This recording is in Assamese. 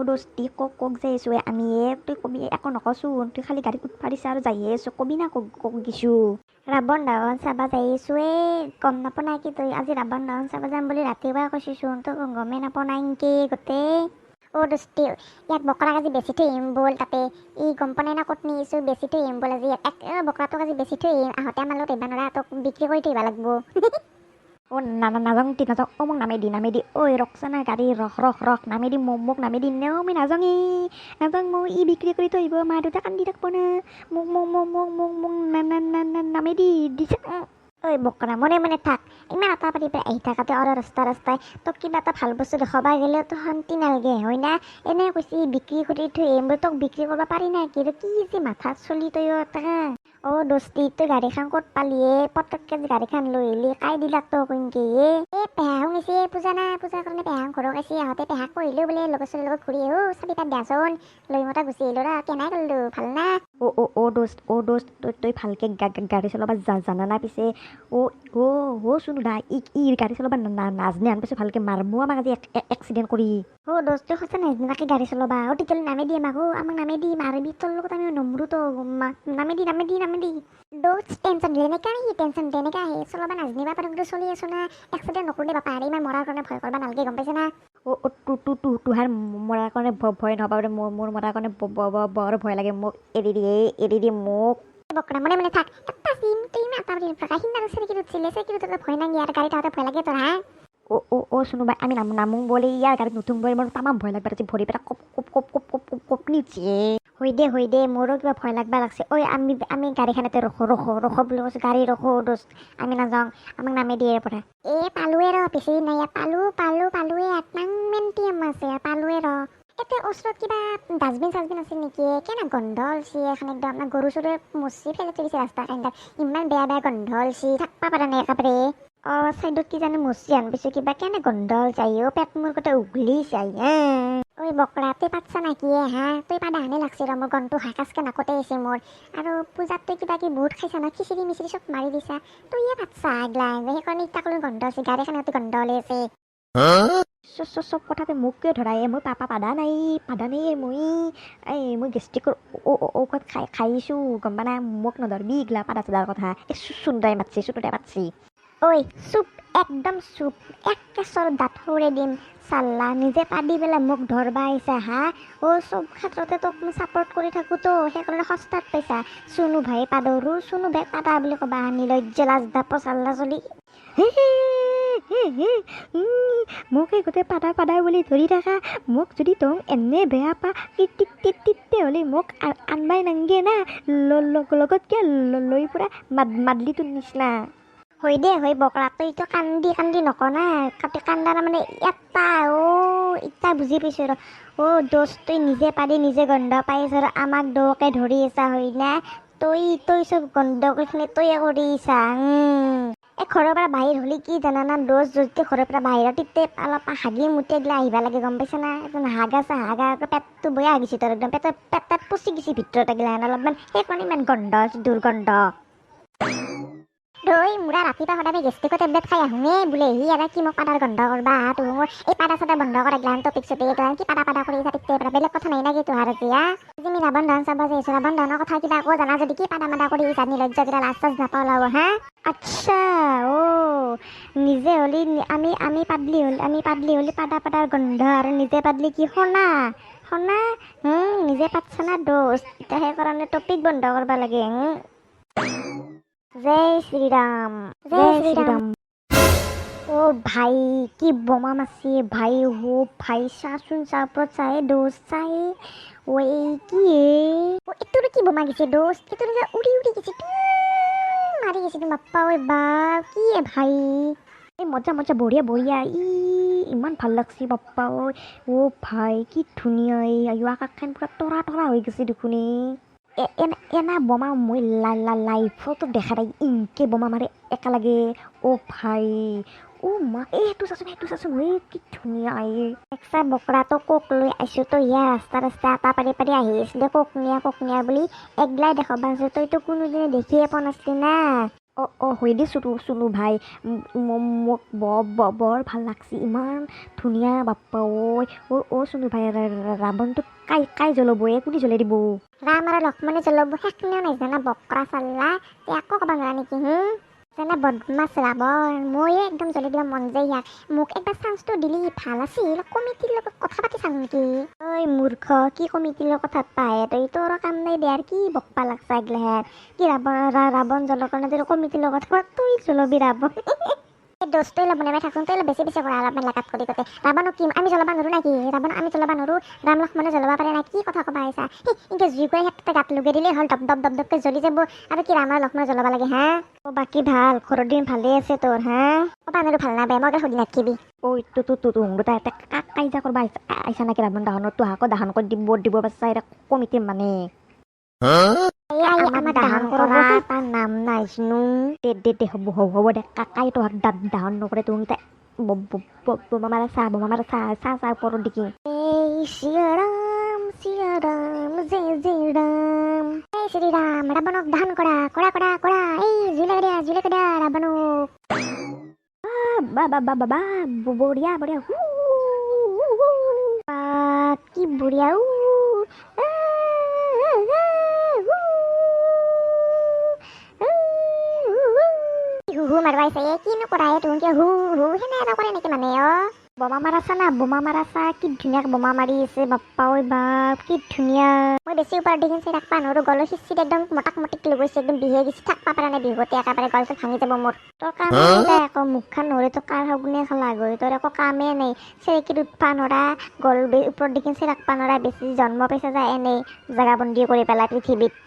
দোস্তি কক যাই আছোঁ আমি তুই কবি একো নকচোন তুই খালি গাড়ীত উঠবা দিছা আৰু যাই আছোঁ কবি না কক গিছোঁ ৰাৱণ দাৱন চাবা যাই আছোঁ গম নাপ নাই কি তই আজি ৰাৱণ দাৱন চাবা যাম বুলি ৰাতিপুৱা কৈছিচোন তই গমেই নাপ নাই কি গোটেই দোস্তি ইয়াক বকৰাক আজি বেছি থৈ আহিম ব'ল তাতে গম পোৱা নাই না ক'ত নিছোঁ বেছি থৈ আহিম ব'ল আজি বকৰাটোক আজি বেছি থৈ আহিম আহোঁতে আমাৰ লগত আহিব নোৱাৰা তোক বিক্ৰী কৰি থৈ আহিব লাগব নাযাওঁ মোক নামে দি ৰখছানা গাড়ী ৰখ নামে দি মোক নামে দি নেও মই নাযাওঁ মোক বিক্ৰী কৰি থৈ আহিব মা দেউতা কান্দি থাকব না মোক নামে দি দিছে বকৰা মনে থাক ইমান এটা পাতি পেলাই আহি থাকাতে ৰাস্তাই তোক কিবা এটা ভাল বস্তু দেখাবা গ'লে তো শান্তি নালাগে হয় না এনে কৈছি বিক্ৰী কৰি থৈ আহিম তোক বিক্ৰী কৰিব পাৰি না কি যে মাথাত চলি তই এটা দোস্তি তই গাড়ীখন ক'ত পালিয়ে পটককে গাড়ীখন লৈ আহিলি কাই দিলাক তো কইনকে পেহাং গৈছে পূজা কাৰণে পেহাং ঘৰক আহিছে আহোঁতে পেহাক কৰিলো বোলে লগৰ ছোৱালীৰ লগত ঘূৰি আহো চাবি তাত দিয়াচোন লৈ মতা গুচি আহিলো ৰা কেনাই কৰিলো ভাল না দোস্ত তই ভালকে গাড়ী চলাব জানা না পিছে শুনো দা গাড়ী চলাব নাজনে আন পিছত ভালকে মাৰমো আমাক আজি এক্সিডেণ্ট কৰি দোস্ত তই সঁচা নাজনাকে গাড়ী চলাবা তেতিয়াহ'লে নামে দিয়ে আমাক নামে দি মাৰিবি তোৰ লগত আমি নমৰো তো নামে দি দোস্ত টেনশ্যন তেনেকা আহে চলাব নাজনিবা পাৰোঁ কিন্তু চলি আছো না এক্সিডেণ্ট নকৰিলে বাপা আৰু ইমান মৰাৰ কাৰণে ভয় কৰিব নালাগে গম পাইছে না তোহাৰ মৰাৰ কাৰণে ভয় নহ'ব মোৰ মৰাৰ কাৰণে বৰ ভয় লাগে মোক এৰি দিয়ে মোক বকৰা মনে থাক এটা চিম তুই ইমান এটা বুলি প্ৰকাশ সিদিনা চেকিত ভয় নাগে আৰু গাড়ীত আহোঁতে ভয় লাগে তোৰ হা শুনো বাই আমি নামো বলে ইয়াৰ গাড়ীত নুঠোঁ বলে মোৰ তামাম ভয় লাগবা ভৰি পেটা কপ নিচে হৈ দে মোৰো কিবা ভয় লাগবা লাগছে আমি গাড়ীখনতে ৰখো বুলি কৈছোঁ গাড়ী ৰখো দোস্ত আমি নাযাওঁ আমাক নামে দিয়ে পৰা পালোৱে ৰ বেছি নাই পালোৱে মেণ্টিয়াম আছে পালোৱে ৰ এতিয়া ওচৰত কিবা ডাষ্টবিন আছে নেকি কেনে গন্ধ অলছি এখন একদম আপোনাৰ গৰু চৰু মচি ফেলে তুলিছে ৰাস্তা কাইণ্ডাত ইমান বেয়া গন্ধ অলছি থাকবা পাৰা নাই একেবাৰে চাইডত কি জানো মচি আনপিছো কিবা কেনে গন্ধ যায়ও পেট মোৰ গোটেই উঘলি যায় বকৰা তই পাতছা নাকি হা তই পাদা হানে লাগছে ৰ মোৰ গন্ধটো হাকাচকে নাকতে আহিছে মোৰ আৰু পূজাত তই কিবা কি বহুত খাইছা ন খিচিৰি মিচিৰি চব মাৰি দিছা তই পাতছা আগলা সেইকাৰণে ইটাকলৈ গন্ধ আছে গাড়ীখনতে গন্ধ ওলাই আছে চব কথাতে মোক কিয় ধৰাই মই পাদা নাই মই গেষ্ট্ৰিকৰ ঔষধ খাইছোঁ গম পানা মোক নধৰবি ইগলা পাদা চাদাৰ কথা চুন্দাই মাতছি চুপ একদম চুপ এক কেঁচৰ দাঁত সৌৰে দিম চাল্লা নিজে পাদি পেলাই মোক ধৰবা আহিছা হা চব ক্ষেত্ৰতে তোক মই ছাপৰ্ট কৰি থাকোঁ তো সেইকাৰণে সস্তাত পাইছা চুনু ভাই পাদৰো চুনু ভাই পাদা বুলি ক'বা নিলজ্জ লাজ দাপ চাল্লা চলি মোক এই গোটেই পাদা বুলি ধৰি থাকা মোক যদি তোক এনে বেয়া পা তেতিয়াহ'লে মোক আনবাই নাংগে না লগত কিয় লৈ ফুৰা মাদলিটোৰ নিচিনা হৈ বকৰা তই এইটো কান্দি নকওঁ না কান্দা মানে এটা ইটা বুজি পাইছোঁ দোস্ত তই নিজে পাৰি নিজে গন্ধ পাইছ আৰু আমাক দকে ধৰি আছা হয় না তই চব গন্ধ কৰিখিনি তয়ে কৰিছা ঘৰৰ পৰা বাহিৰ হ'লে কি জানানা দোষ যদি ঘৰৰ পৰা বাহিৰত তেতিয়া অলপ হাগি মুতে গিলা আহিব লাগে গম পাইছা না হাগা পেটটো বয়া গৈছে তোৰ একদম পেটত পচি গৈছে ভিতৰত গিলা অলপমান সেইকাৰণে ইমান গন্ধ দুৰ্গন্ধ মোৰা ৰাতিপুৱা সদায় গেষ্ট্ৰিকৰ টেবলেট খাই আহোঁ বোলে আৰু কি মোক পাদাৰ গন্ধ কৰবা তোৰ এই পাদা চাদা বন্ধ কৰা গিলান টপিক চপিক এগিলান কি পাদা কৰি তেতিয়া পৰা বেলেগ কথা নাই নাকি তোহাৰ এতিয়া আমি ৰাৱণ দাৱন চাব যাইছোঁ ৰাৱণ দাৱনৰ কথা কিবা আকৌ জানা যদি কি পাদা কৰি জানি লজ্জা কিবা লাজ চাজ নাপালাব হা আচ্ছা নিজে হ'লি আমি পাদলি হ'লি পাদাৰ গন্ধ আৰু নিজে পাদলি কি সোণা নিজে পাতছা না দোস্ত এতিয়া সেইকাৰণে টপিক বন্ধ কৰিব লাগে জয় শ্ৰীৰাম ভাই কি বোমা মাছি ভাই চাচোন চাপত চাই দোস্ত চাই কি এইটোৰ কি বোমা গেছে দোস্ত এইটোৰ উৰি গেছে মাৰি গেছে বাপ্পা বা কি ভাই মজা বঢ়িয়া ইমান ভাল লাগছে বাপ্পা ভাই কি ধুনীয়া আকাশখন পুৰা তৰা হৈ গৈছে দেখোন এনা বোমা মই লাইফতো দেখা নাই ইনকে বোমা মাৰে একেলগে ভাই মা সেইটো চাচোন কি ধুনীয়া একচা বকৰাটো কোক লৈ আহিছোঁ তই ইয়াৰ ৰাস্তা এটা পাৰি আহি আছিলে কোকনীয়া বুলি একলাই দেখাবা আছোঁ তইতো কোনোদিনে দেখিয়ে পোৱা নাছিলি না অ হৈ দি চুনু ভাই মোক বৰ ভাল লাগছি ইমান ধুনীয়া বাপ্পা ঐ চুনু ভাই ৰাৱণটো কাই জ্বলাব কোনে জ্বলাই দিব ৰাম আৰু লক্ষ্মণে জ্বলাব শেষনেও নাই জানা বকৰা চাল্লা তে আকৌ ক'ব নোৱাৰা নেকি জানা বদমাছ ৰাৱণ ময়ে একদম জ্বলাই দিব মন যায় ইয়াক মোক একবাৰ চান্সটো দিলি ভাল আছিল কমিটিৰ লগত কথা পাতি চাওঁ নেকি ঐ মূৰ্খ কি কমিটিৰ লগত কথা পাহে তই তোৰ কাম নাই দে আৰু কি বকপা লাগছা এগিলাহেন কি ৰাৱণ জ্বলাৰ কাৰণে তই কমিটিৰ লগত তুই জ্বলাবি ৰাৱণ এই দোষ তই অলপ বনাই থাকোঁ তই অলপ বেছি কৰা অলপ লাগাত কৰি গোটেই ৰাৱণক কি আমি জ্বলাব নোৱাৰোঁ নেকি ৰাৱণ আমি জ্বলাব নোৱাৰোঁ ৰাম লক্ষ্মণে জ্বলাব পাৰে না কি কথা ক'বা আহিছা এনেকৈ জুই কৰি হেঁতে গাত লগাই দিলেই হ'ল দপকৈ জ্বলি যাব আৰু কি ৰাম আৰু লক্ষ্মণে জ্বলাব লাগে হা বাকী ভাল ঘৰৰ দিন ভালে আছে তোৰ হা ক'বা নোৱাৰোঁ ভাল নাপায় মই সুধি নাথাকিবি ঐ তুহুংগো তাই কাইজা কৰবা আহিছা নেকি ৰাৱণ দাহনত তোহাকো দাহন কৰি দিব পাৰছা এতিয়া কমিটিৰ মানে আমাৰ দাহন কৰা তাৰ নাম নাই চিনো দে হ'ব দে কাকাই তোহাক দাহন নকৰে তোক বোমা মাৰা চাহ ওপৰত দেখি এই শ্ৰীৰাম জয় ৰাম এই শ্ৰীৰাম ৰাৱণক দাহন কৰা এই জুই লগা দিয়া ৰাৱণক বা বঢ়িয়া কি বঢ়িয়া মাৰবাইছে কিনো কৰা তুমি কিয় সেনে এটা কৰে নেকি মানে বোমা মাৰাছা কি ধুনীয়া বোমা মাৰি আছে বাপ্পা ঐ বাপ কি ধুনীয়া মই বেছি ওপৰত দেখিছে ৰাখবা নোৱাৰো গলৰ সিঁচিত একদম মটাক লৈ গৈছে একদম বিহে গেছি থাকবা পাৰা নাই বিহুতে একেবাৰে গলটো ভাঙি যাব মোৰ তোৰ কামেই নাই আকৌ মুখখন নহ'লে তোৰ কাৰ শগুনে খালা গৈ তোৰ একো কামেই নাই চেৰেকীত উঠবা নৰা গল ওপৰত দেখিছে ৰাখবা নৰা বেছি জন্ম পাইছে যায় এনেই জেগাবন্দী কৰি পেলাই পৃথিৱীত